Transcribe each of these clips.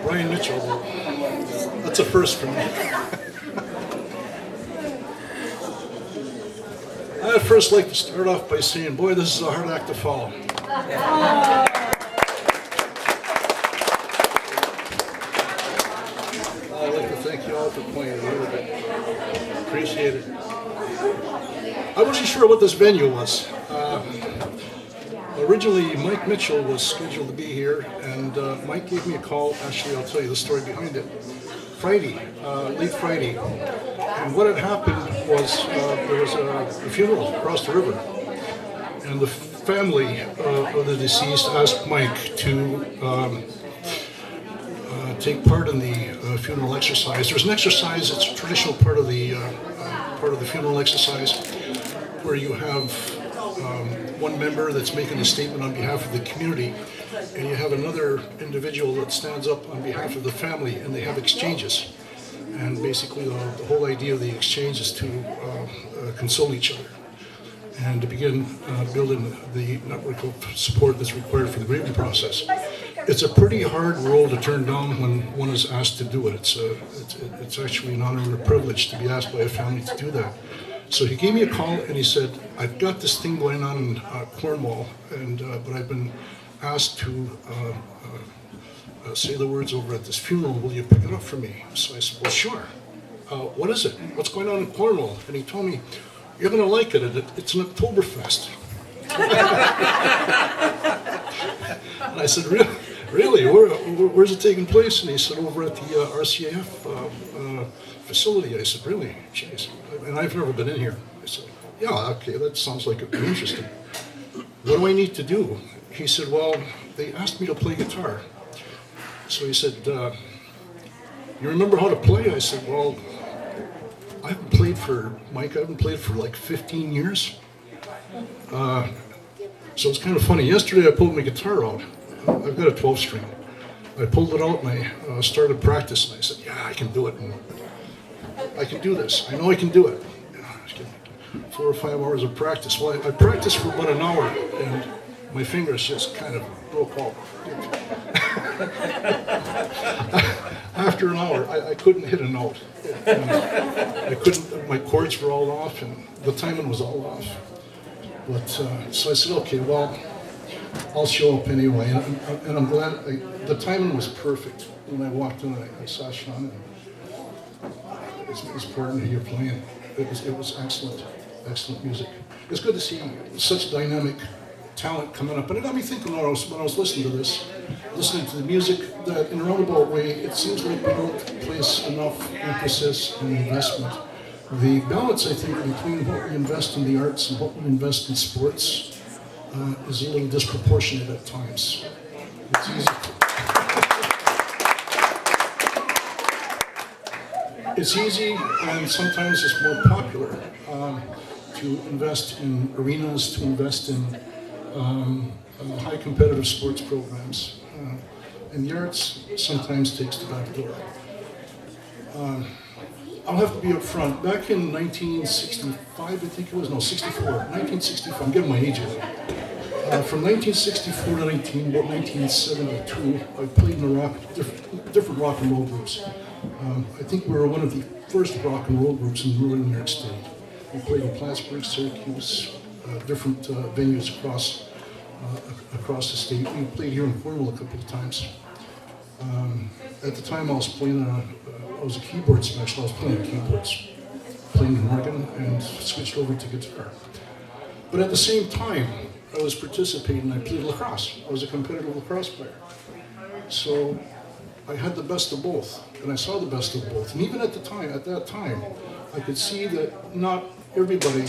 Brian Mitchell. That's a first for me. I'd first like to start off by saying, boy, this is a hard act to follow. I'd like to thank you all for playing a little bit. Appreciate it. I wasn't sure what this venue was. Originally, Mike Mitchell was scheduled to be here, and Mike gave me a call. Actually, I'll tell you the story behind it. Friday, late Friday, and what had happened was there was a funeral across the river, and the family of the deceased asked Mike to take part in the funeral exercise. There's an exercise; it's a traditional part of the funeral exercise, where you have one member that's making a statement on behalf of the community, and you have another individual that stands up on behalf of the family, and they have exchanges. And basically the whole idea of the exchange is to console each other and to begin building the network of support that's required for the grieving process. It's a pretty hard role to turn down when one is asked to do it. It's actually an honor and a privilege to be asked by a family to do that. So he gave me a call and he said, I've got this thing going on in Cornwall, but I've been asked to say the words over at this funeral. Will you pick it up for me? So I said, well, sure. What is it? What's going on in Cornwall? And he told me, you're going to like it. It's an Oktoberfest. And I said, really? Where's it taking place? And he said, over at the RCAF facility. I said, really? Jeez. And I've never been in here. I said, yeah, okay, that sounds like it'd be interesting. What do I need to do? He said, well, they asked me to play guitar. So he said, you remember how to play? I said, well, I haven't played for like 15 years. So it's kind of funny. Yesterday I pulled my guitar out. I've got a 12-string. I pulled it out and I started practicing. I said, yeah, I can do it. And I can do this. I know I can do it. 4 or 5 hours of practice. Well, I practiced for about an hour and my fingers just kind of broke off. After an hour, I couldn't hit a note. I couldn't, my chords were all off and the timing was all off. But, so I said, okay, well, I'll show up anyway. And I'm glad, the timing was perfect. When I walked in, I saw Sean and his partner here playing. It was excellent, excellent music. It's good to see such dynamic talent coming up. And it got me thinking when I was listening to this, listening to the music, that in a roundabout way, it seems like we don't place enough emphasis and investment. The balance, I think, between what we invest in the arts and what we invest in sports is a little disproportionate at times. It's easy. It's easy, and sometimes it's more popular to invest in arenas, to invest in high competitive sports programs. And the arts sometimes takes the back door. I'll have to be up front. Back in 1965, I think it was, no, 64, 1965, I'm getting my age away. From 1964 to about 1972, I played in different rock and roll groups. I think we were one of the first rock and roll groups in rural New York State. We played in Plattsburgh, Syracuse, different venues across the state. We played here in Cornwall a couple of times. At the time I was playing, I was a keyboard specialist. I was playing keyboards, playing an organ, and switched over to guitar. But at the same time, I was participating. I played lacrosse. I was a competitive lacrosse player. So I had the best of both, and I saw the best of both. And even at that time, I could see that not everybody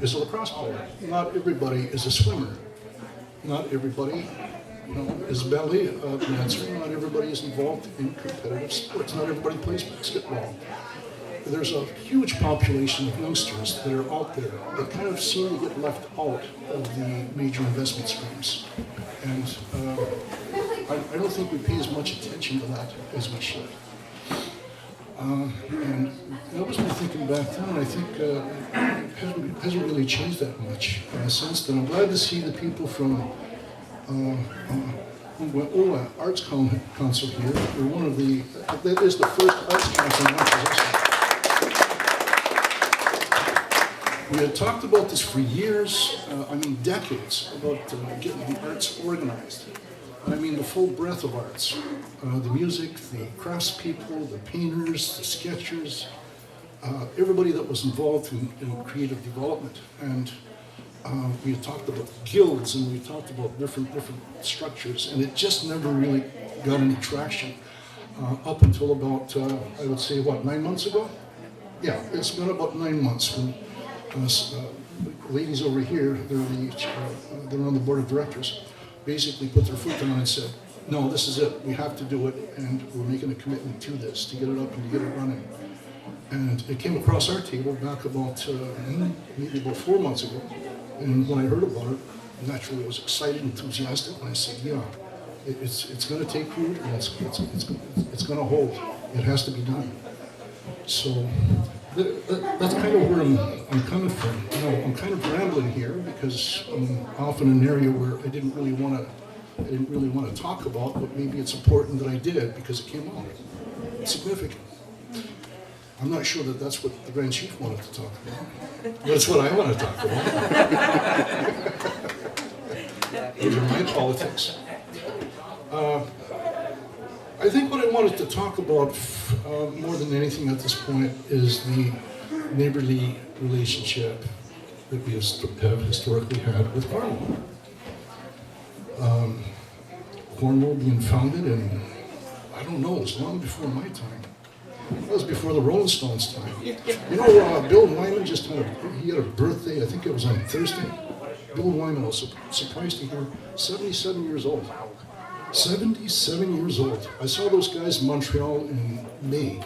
is a lacrosse player. Not everybody is a swimmer. Not everybody, is a ballet dancer. Not everybody is involved in competitive sports. Not everybody plays basketball. There's a huge population of youngsters that are out there that kind of seem to get left out of the major investment streams. And I don't think we pay as much attention to that as we should. And that was my thinking back then, and I think it hasn't really changed that much since then. I'm glad to see the people from Arts Council here. We're one of the, that is the first Arts Council in Akwesasne. We had talked about this for years, decades, about getting the arts organized. And I mean the full breadth of arts. The music, the craftspeople, the painters, the sketchers, everybody that was involved in creative development. And we had talked about guilds and we talked about different structures, and it just never really got any traction up until about, I would say, 9 months ago? Yeah, it's been about 9 months when ladies over here, they're on the board of directors, basically put their foot down and said, no, this is it, we have to do it, and we're making a commitment to this, to get it up and to get it running. And it came across our table back about, maybe about 4 months ago. And when I heard about it, naturally I was excited, enthusiastic, and I said, yeah, it's going to take root, and it's going to hold. It has to be done. So that's kind of where I'm coming from. You know, I'm kind of rambling here because I'm off in an area where I didn't really want to talk about, but maybe it's important that I did because it came out. It's significant. I'm not sure that that's what the Grand Chief wanted to talk about, but it's what I want to talk about. Those are my politics. I think what I wanted to talk about more than anything at this point is the neighborly relationship that we have historically had with Cornwall. Cornwall being founded in, I don't know, it was long before my time. That was before the Rolling Stones' time. You know, Bill Wyman just had a birthday, I think it was on Thursday. Bill Wyman, I was surprised to hear, 77 years old. 77 years old. I saw those guys in Montreal in May.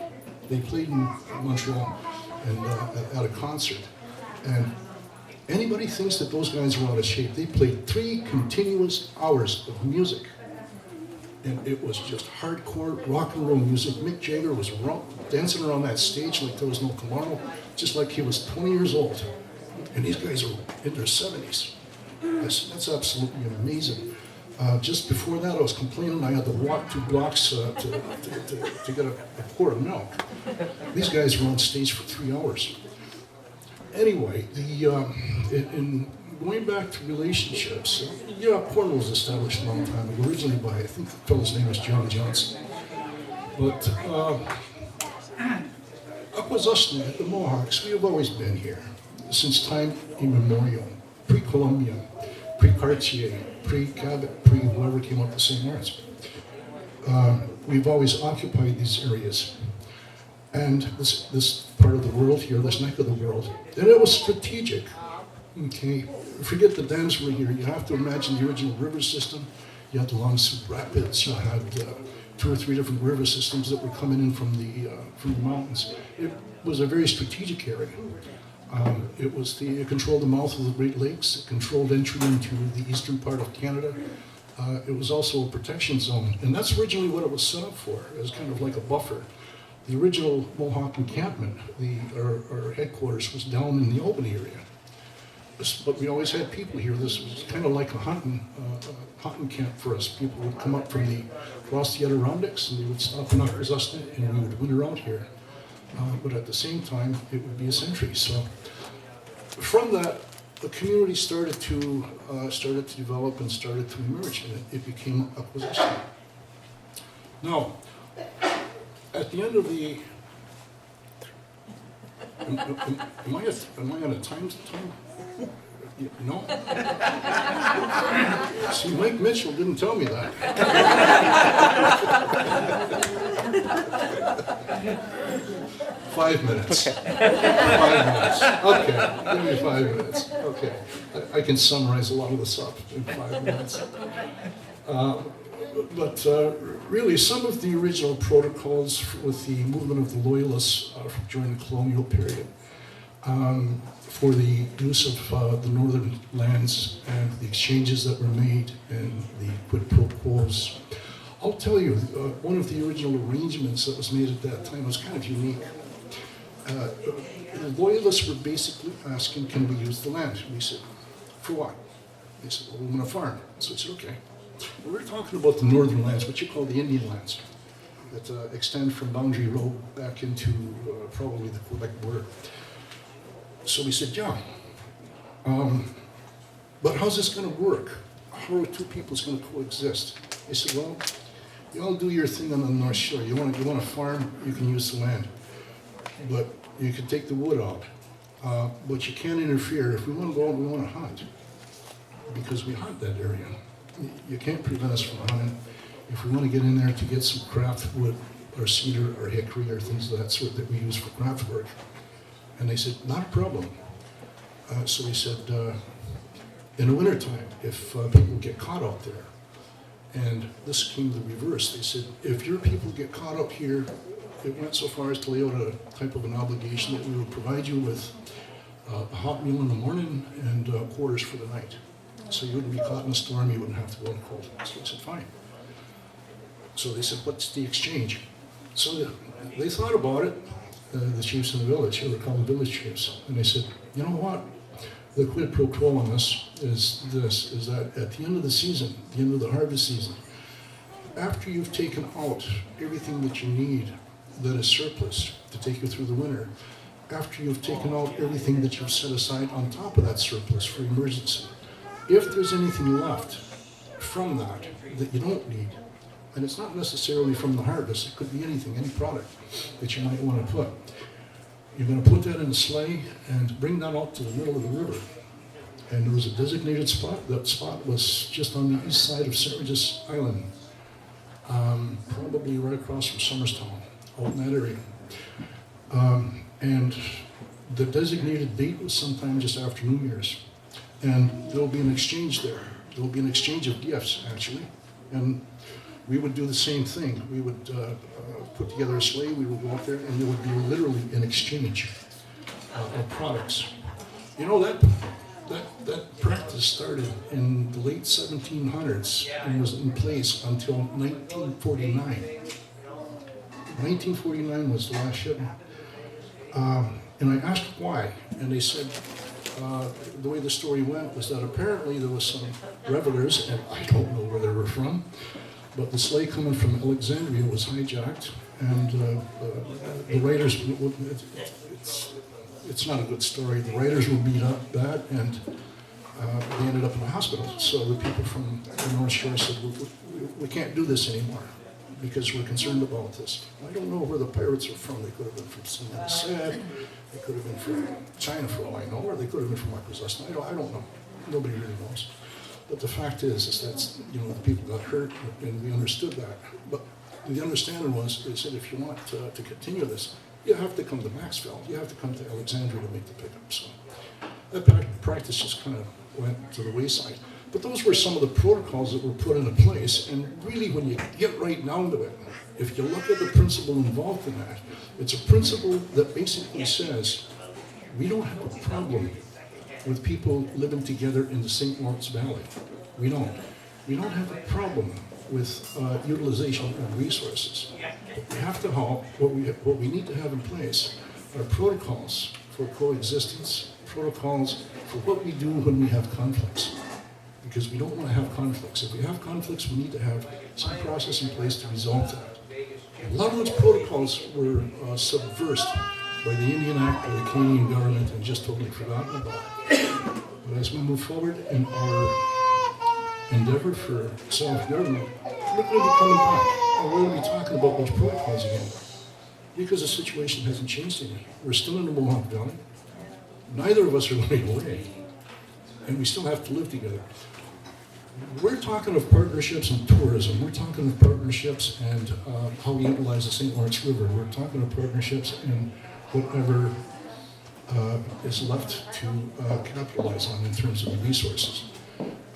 They played in Montreal and at a concert. And anybody thinks that those guys were out of shape. They played 3 continuous hours of music. And it was just hardcore rock and roll music. Mick Jagger was dancing around that stage like there was no tomorrow, just like he was 20 years old. And these guys are in their 70s. That's absolutely amazing. Just before that, I was complaining I had to walk 2 blocks to get a quart of milk. These guys were on stage for 3 hours. Anyway, in going back to relationships, Cornwall was established a long time ago, originally by, I think the fellow's name was John Johnson. But Akwesasne, the Mohawks, we have always been here since time immemorial, pre-Columbian, pre-Cartier, pre-Cabot, pre-whoever came up with St. Lawrence. We've always occupied these areas. And this part of the world here, this neck of the world, and it was strategic. Okay, forget the dams were here. You have to imagine the original river system. You had the Long Soup Rapids. You had 2 or 3 different river systems that were coming in from the mountains. It was a very strategic area. It controlled the mouth of the Great Lakes. It controlled entry into the eastern part of Canada. It was also a protection zone, and that's originally what it was set up for. It was kind of like a buffer. The original Mohawk encampment, our headquarters, was down in the Albany area. But we always had people here. This was kind of like a hunting camp for us. People would come up across the Adirondacks, and they would stop in Akwesasne, and we would winter out here. But at the same time, it would be a sentry. So from that, the community started to develop and started to emerge, and it became Akwesasne. Now, at the end of the am I on a time? No? See, Mike Mitchell didn't tell me that. 5 minutes. Okay. 5 minutes. Okay, give me 5 minutes. Okay, I can summarize a lot of this up in 5 minutes. But really, some of the original protocols with the movement of the Loyalists during the colonial period for the use of the northern lands and the exchanges that were made and the quid pro quos. I'll tell you, one of the original arrangements that was made at that time was kind of unique. The Loyalists were basically asking, can we use the land? And we said, for what? They said, well, we want to farm. So I said, okay. We're talking about the northern lands, what you call the Indian lands, that extend from Boundary Road back into probably the Quebec border. So we said, yeah, but how's this going to work? How are two peoples going to coexist? They said, well, you all do your thing on the North Shore. You want to farm, you can use the land, but you can take the wood out. But you can't interfere. If we want to go out, we want to hunt, because we hunt that area. You can't prevent us from hunting. If we want to get in there to get some craft wood, or cedar, or hickory, or things of that sort that we use for craft work. And they said, not a problem. So we said, in the wintertime, if people get caught out there, and this came the reverse, they said, if your people get caught up here, it went so far as to lay out a type of an obligation that we would provide you with a hot meal in the morning and quarters for the night. So you wouldn't be caught in a storm, you wouldn't have to go in cold. So I said, fine. So they said, what's the exchange? So they thought about it, the chiefs in the village, who were called the village chiefs, and they said, you know what? The quid pro quo on this is that at the end of the season, the end of the harvest season, after you've taken out everything that you need that is surplus to take you through the winter, after you've taken out everything that you've set aside on top of that surplus for emergency, if there's anything left from that you don't need, and it's not necessarily from the harvest, it could be anything, any product that you might want to put, you're going to put that in a sleigh and bring that out to the middle of the river. And there was a designated spot. That spot was just on the east side of St. Regis Island, probably right across from Somerstown, out in that area. And the designated date was sometime just after New Year's. And there'll be an exchange there. There'll be an exchange of gifts, actually. And we would do the same thing. We would put together a sleigh, we would go out there, and there would be literally an exchange of products. You know, that practice started in the late 1700s and was in place until 1949. 1949 was the last shipment. And I asked why, and they said, the way the story went was that apparently there was some revelers, and I don't know where they were from, but the sleigh coming from Alexandria was hijacked, and the raiders, it's not a good story, the raiders were beat up bad, and they ended up in the hospital. So the people from the North Shore said, we can't do this anymore, because we're concerned about this. I don't know where the pirates are from. They could have been from Saint-Sad, they could have been from China for all I know, or they could have been from Akwesasne. I don't know. Nobody really knows. But the fact is that, you know, the people got hurt, and we understood that. But the understanding was, they said, if you want to continue this, you have to come to Maxwell. You have to come to Alexandria to make the pickup. So that practice just kind of went to the wayside. But those were some of the protocols that were put into place. And really, when you get right down to it, if you look at the principle involved in that, it's a principle that basically says, we don't have a problem with people living together in the St. Lawrence Valley. We don't. We don't have a problem with utilization of resources. But we have to have, what we need to have in place are protocols for coexistence, protocols for what we do when we have conflicts. Because we don't want to have conflicts. If we have conflicts, we need to have some process in place to resolve that. A lot of those protocols were subversed by the Indian Act, by the Canadian government, and just totally forgotten about it. But as we move forward in our endeavor for self-government, we're going to be coming back, and we're going to be talking about those protocols again. Because the situation hasn't changed any. We're still in the Mohawk Valley. Neither of us are going away. And we still have to live together. We're talking of partnerships and tourism. We're talking of partnerships and how we utilize the St. Lawrence River. We're talking of partnerships and whatever is left to capitalize on in terms of the resources.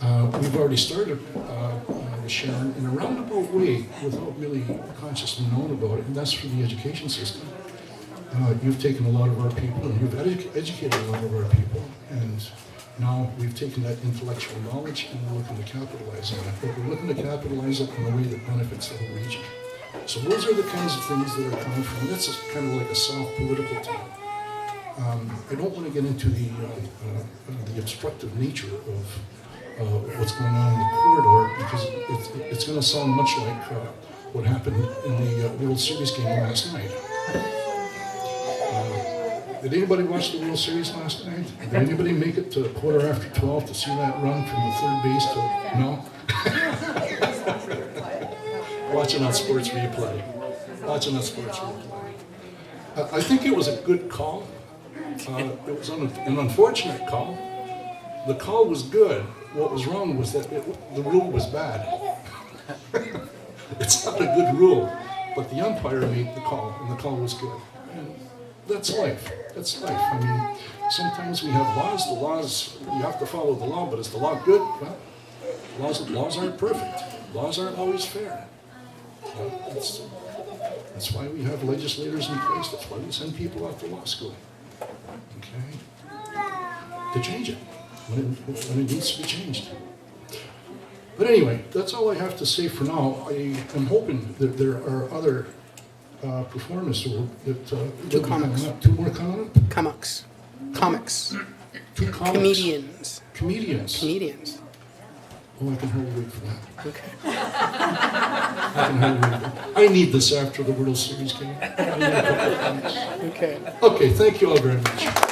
We've already started with Sharon in a roundabout way without really consciously knowing about it, and that's for the education system. You've taken a lot of our people and you've educated a lot of our people, and now we've taken that intellectual knowledge and we're looking to capitalize on it. But we're looking to capitalize it in a way that benefits the whole region. So those are the kinds of things that are coming from. That's kind of like a soft political term. I don't want to get into the obstructive nature what's going on in the corridor, because it's going to sound much like what happened in the World Series game last night. Did anybody watch the World Series last night? Did anybody make it to 12:15 to see that run from the third base to... No? Watching on Sports Replay. Watching on Sports Replay. I think it was a good call. It was an unfortunate call. The call was good. What was wrong was that the rule was bad. It's not a good rule, but the umpire made the call, and the call was good. And that's life. That's life. I mean, sometimes we have laws. The laws, you have to follow the law, but is the law good? Well, laws aren't perfect. Laws aren't always fair. That's why we have legislators in place. That's why we send people out to law school. Okay? To change it when it needs to be changed. But anyway, that's all I have to say for now. I am hoping that there are other performers that Two comics. Two more coming up? Comics. Two comics. Comedians. Comedians. Oh, I can hardly wait for that. Okay. I can hardly wait. I need this after the World Series game. I need a couple of comics. Okay. Okay, thank you all very much.